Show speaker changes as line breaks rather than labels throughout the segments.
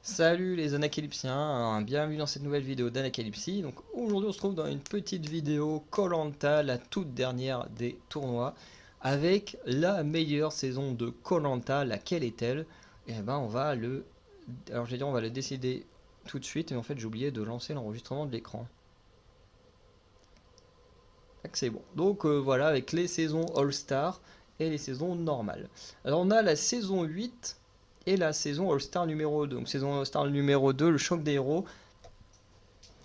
Salut les Anacalypsiens, bienvenue dans cette nouvelle vidéo d'Anacalypsie. Donc aujourd'hui on se trouve dans une petite vidéo koh la toute dernière des tournois, avec la meilleure saison de koh laquelle est-elle? Et ben on va le... Alors j'ai dit on va le décider tout de suite, mais en fait j'ai oublié de lancer l'enregistrement de l'écran. C'est bon. Donc voilà, avec les saisons All-Star et les saisons normales. Alors on a la saison 8 et la saison All-Star numéro 2. Donc saison All-Star numéro 2, le choc des héros,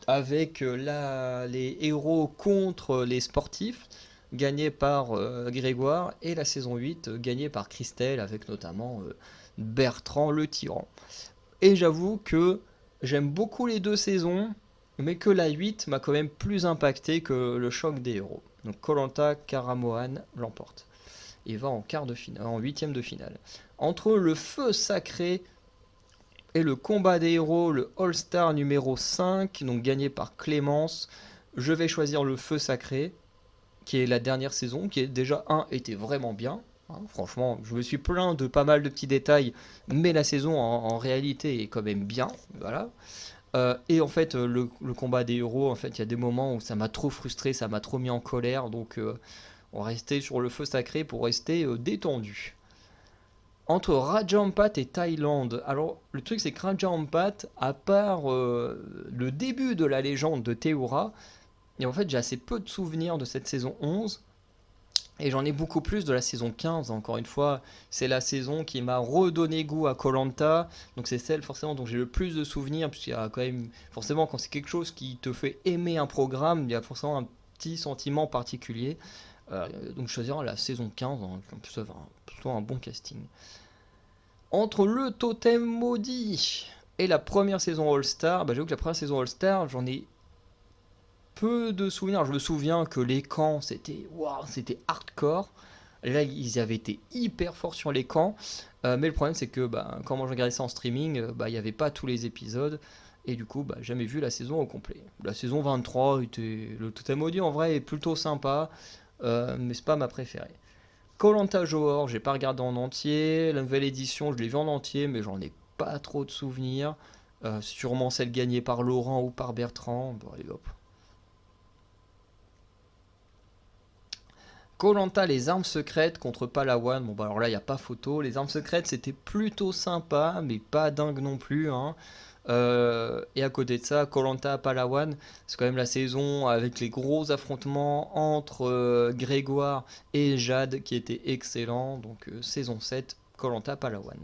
avec les héros contre les sportifs, gagné par Grégoire, et la saison 8, gagnée par Christelle, avec notamment Bertrand le tyran. Et j'avoue que j'aime beaucoup les deux saisons, mais que la 8 m'a quand même plus impacté que le choc des héros. Donc koh Karamoan l'emporte et va en quart de finale, en huitième de finale. Entre le feu sacré et le combat des héros, le All-Star numéro 5, donc gagné par Clémence, je vais choisir le feu sacré, qui est la dernière saison, qui est déjà était vraiment bien. Franchement, je me suis plaint de pas mal de petits détails, mais la saison en réalité est quand même bien. Voilà. Et en fait, le combat des héros, en fait, il y a des moments où ça m'a trop frustré, ça m'a trop mis en colère, donc on restait sur le feu sacré pour rester détendu. Entre Rajampat et Thaïlande, alors le truc c'est que Rajampat, à part le début de la légende de Théoura, et en fait j'ai assez peu de souvenirs de cette saison 11, et j'en ai beaucoup plus de la saison 15, encore une fois, c'est la saison qui m'a redonné goût à koh, donc c'est celle forcément dont j'ai le plus de souvenirs, puisqu'il y a quand même, forcément quand c'est quelque chose qui te fait aimer un programme, il y a forcément un petit sentiment particulier, donc je choisirais la saison 15, en plus ça va plutôt un bon casting. Entre le totem maudit et la première saison All-Star, j'avoue que la première saison All-Star, j'en ai peu de souvenirs. Je me souviens que les camps, c'était hardcore. Là, ils avaient été hyper forts sur les camps. Mais le problème, c'est que quand moi je regardais ça en streaming, il n'y avait pas tous les épisodes. Et du coup, jamais vu la saison au complet. La saison 23, le totem maudit en vrai est plutôt sympa. Mais c'est pas ma préférée. koh Johor, j'ai pas regardé en entier. La nouvelle édition, je l'ai vu en entier, mais j'en ai pas trop de souvenirs. Sûrement celle gagnée par Laurent ou par Bertrand. Bon, allez hop. koh les armes secrètes contre Palawan. Bon, alors là, il n'y a pas photo. Les armes secrètes, c'était plutôt sympa, mais pas dingue non plus, hein. Et à côté de ça, koh Palawan, c'est quand même la saison avec les gros affrontements entre Grégoire et Jade qui était excellent. Donc saison 7, koh Palawan.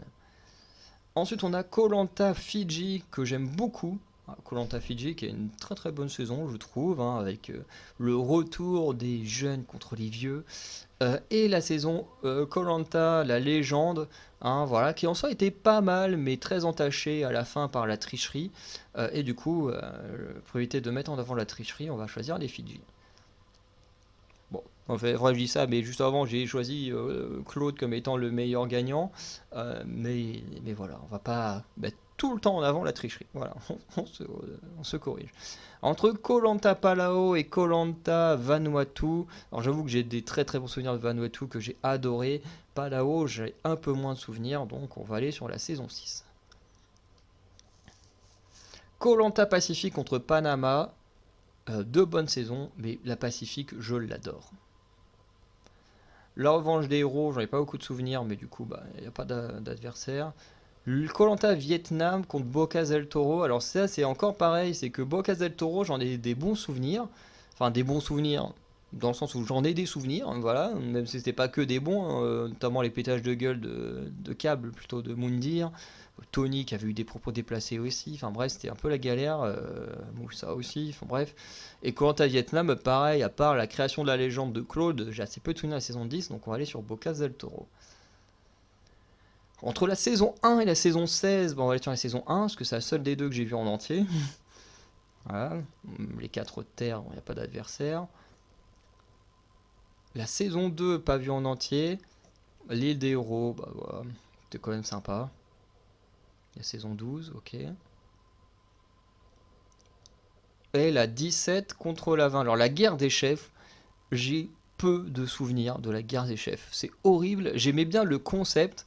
Ensuite, on a koh Fiji que j'aime beaucoup. koh Fiji qui a une très très bonne saison, je trouve, hein, avec le retour des jeunes contre les vieux. Et la saison koh la légende, hein, voilà, qui en soi était pas mal, mais très entachée à la fin par la tricherie. Et du coup, pour éviter de mettre en avant la tricherie, on va choisir les Fidji. Bon, en fait, vrai, je dis ça, mais juste avant, j'ai choisi Claude comme étant le meilleur gagnant. Mais voilà, on va pas mettre tout le temps en avant la tricherie. Voilà, on se corrige. Entre koh Palao et koh Vanuatu, alors j'avoue que j'ai des très très bons souvenirs de Vanuatu que j'ai adoré. Palao, j'ai un peu moins de souvenirs, donc on va aller sur la saison 6. koh Pacifique contre Panama, deux bonnes saisons, mais la Pacifique, je l'adore. La revanche des héros, j'en ai pas beaucoup de souvenirs, mais du coup, il n'y a pas d'adversaire. koh Vietnam contre Bocas del Toro. Alors ça, c'est encore pareil, c'est que Bocas del Toro, j'en ai des bons souvenirs. Enfin, des bons souvenirs, dans le sens où j'en ai des souvenirs, voilà. Même si c'était pas que des bons, hein, notamment les pétages de gueule de câble, plutôt de Moundir. Tony qui avait eu des propos déplacés aussi. Enfin bref, c'était un peu la galère. Moussa aussi. Enfin bref. Et koh Vietnam, pareil, à part la création de la légende de Claude, j'ai assez peu de souvenirs à la saison 10, donc on va aller sur Bocas del Toro. Entre la saison 1 et la saison 16, on va aller sur la saison 1, parce que c'est la seule des deux que j'ai vu en entier. Voilà. Les 4 terres, il n'y a pas d'adversaire. La saison 2, pas vu en entier. L'île des héros, voilà, c'était quand même sympa. La saison 12, ok. Et la 17 contre la 20. Alors la guerre des chefs, j'ai peu de souvenirs de la guerre des chefs. C'est horrible, j'aimais bien le concept.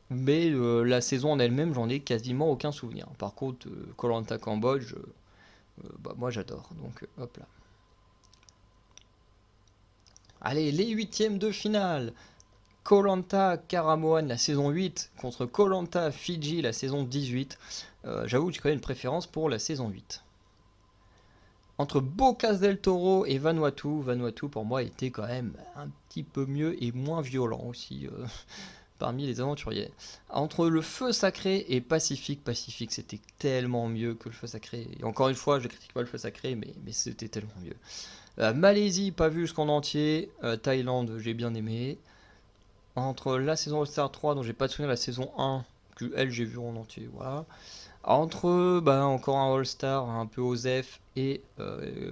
Mais la saison en elle-même, j'en ai quasiment aucun souvenir. Par contre, koh Cambodge, bah, moi j'adore. Donc hop là. Allez, les huitièmes de finale. Koh Karamoan la saison 8 contre Koh Fiji la saison 18. J'avoue que j'ai quand même une préférence pour la saison 8. Entre Bocas del Toro et Vanuatu pour moi était quand même un petit peu mieux et moins violent aussi parmi les aventuriers. Entre le Feu Sacré et Pacifique c'était tellement mieux que le Feu Sacré. Et encore une fois, je critique pas le Feu Sacré, mais c'était tellement mieux. Malaisie, pas vu jusqu'en entier. Thaïlande, j'ai bien aimé. Entre la saison All-Star 3, dont j'ai pas de souvenir, la saison 1, que elle j'ai vu en entier, voilà. Entre encore un All-Star un peu osef et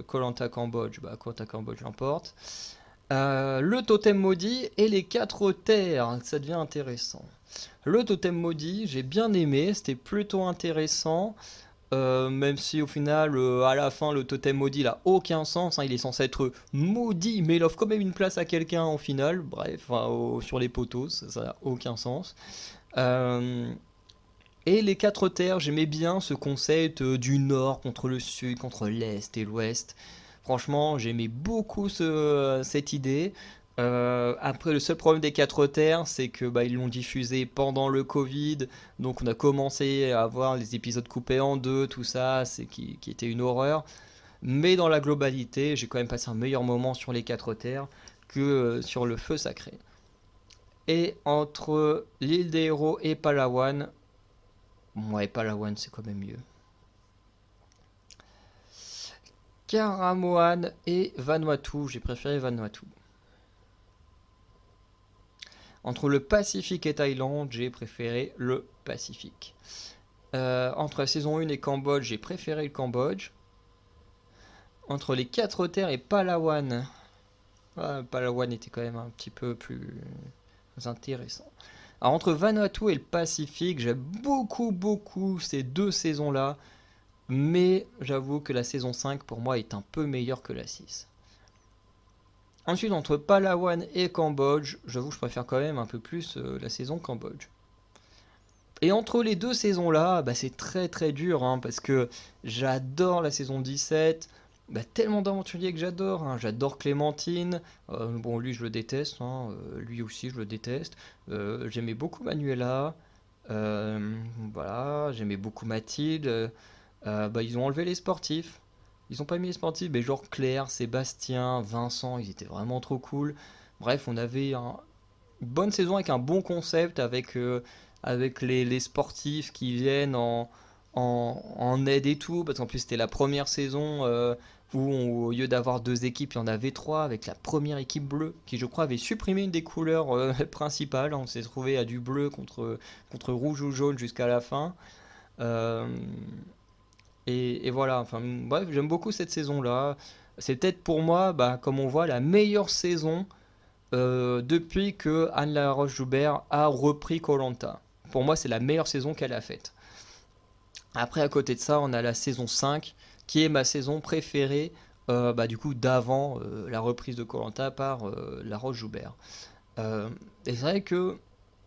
Koh Cambodge, Koh Cambodge l'emporte. Le totem maudit et les 4 terres, ça devient intéressant. Le totem maudit, j'ai bien aimé, c'était plutôt intéressant. Même si au final, à la fin, le totem maudit il a aucun sens, hein, il est censé être maudit, mais il offre quand même une place à quelqu'un au final. Bref, sur les poteaux, ça n'a aucun sens. Et les 4 terres, j'aimais bien ce concept du nord contre le sud, contre l'est et l'ouest. Franchement, j'aimais beaucoup cette idée. Après, le seul problème des 4 terres, c'est que ils l'ont diffusé pendant le Covid, donc on a commencé à voir les épisodes coupés en deux, tout ça, qui était une horreur. Mais dans la globalité, j'ai quand même passé un meilleur moment sur les 4 terres que sur le Feu Sacré. Et entre l'île des héros et Palawan, ouais, Palawan c'est quand même mieux. Karamoan et Vanuatu, j'ai préféré Vanuatu. Entre le Pacifique et Thaïlande, j'ai préféré le Pacifique. Entre la saison 1 et Cambodge, j'ai préféré le Cambodge. Entre les 4 terres et Palawan, Palawan était quand même un petit peu plus intéressant. Alors, entre Vanuatu et le Pacifique, j'aime beaucoup ces deux saisons-là. Mais j'avoue que la saison 5 pour moi est un peu meilleure que la 6. Ensuite, entre Palawan et Cambodge, j'avoue que je préfère quand même un peu plus la saison Cambodge. Et entre les deux saisons-là, c'est très dur, hein, parce que j'adore la saison 17, tellement d'aventuriers que j'adore, hein. J'adore Clémentine, bon lui je le déteste, hein, lui aussi je le déteste. J'aimais beaucoup Manuela, voilà, j'aimais beaucoup Mathilde. Ils ont enlevé les sportifs. Ils ont pas mis les sportifs, mais genre Claire, Sébastien, Vincent, ils étaient vraiment trop cool. Bref, on avait une bonne saison avec un bon concept, avec les sportifs qui viennent en aide et tout, parce qu'en plus c'était la première saison où au lieu d'avoir 2 équipes, il y en avait 3, avec la première équipe bleue, qui je crois avait supprimé une des couleurs principales. On s'est trouvé à du bleu contre rouge ou jaune jusqu'à la fin. Euh, et voilà, enfin bref, j'aime beaucoup cette saison-là. C'est peut-être pour moi, comme on voit, la meilleure saison depuis que Anne Laroche-Joubert a repris koh. Pour moi, c'est la meilleure saison qu'elle a faite. Après, à côté de ça, on a la saison 5, qui est ma saison préférée, du coup, d'avant la reprise de koh par Laroche-Joubert. Et c'est vrai que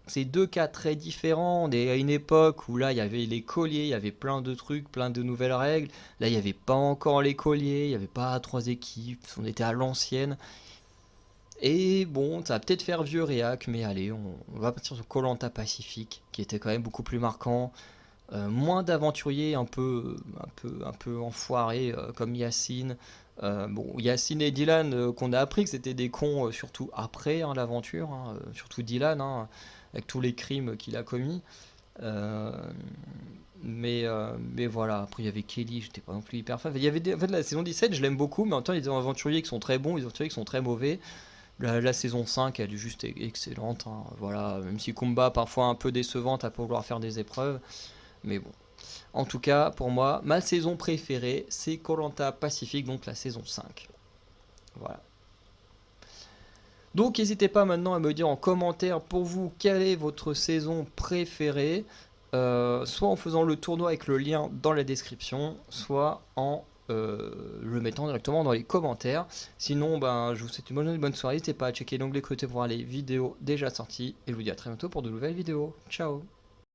c'est 2 cas très différents. On est à une époque où là il y avait les colliers, il y avait plein de trucs, plein de nouvelles règles. Là il n'y avait pas encore les colliers, il n'y avait pas 3 équipes, on était à l'ancienne. Et bon, ça va peut-être faire vieux réac, mais allez, on va partir sur koh Pacifique, qui était quand même beaucoup plus marquant. Moins d'aventuriers un peu enfoirés comme Yacine. Yacine et Dylan, qu'on a appris que c'était des cons, surtout après l'aventure, hein, surtout Dylan, hein, avec tous les crimes qu'il a commis. Euh, mais voilà, après il y avait Kelly, j'étais pas non plus hyper fan. Il y avait en fait, la saison 17, je l'aime beaucoup, mais en même temps, il y a des aventuriers qui sont très bons, des aventuriers qui sont très mauvais. La saison 5, elle est juste excellente, hein, voilà, même si combat parfois un peu décevante à pouvoir faire des épreuves. Mais bon. En tout cas, pour moi, ma saison préférée, c'est koh Pacifique, donc la saison 5. Voilà. Donc n'hésitez pas maintenant à me dire en commentaire pour vous quelle est votre saison préférée, soit en faisant le tournoi avec le lien dans la description, soit en le mettant directement dans les commentaires. Sinon, ben, je vous souhaite une bonne journée, une bonne soirée. N'hésitez pas à checker l'onglet côté pour voir les vidéos déjà sorties. Et je vous dis à très bientôt pour de nouvelles vidéos. Ciao!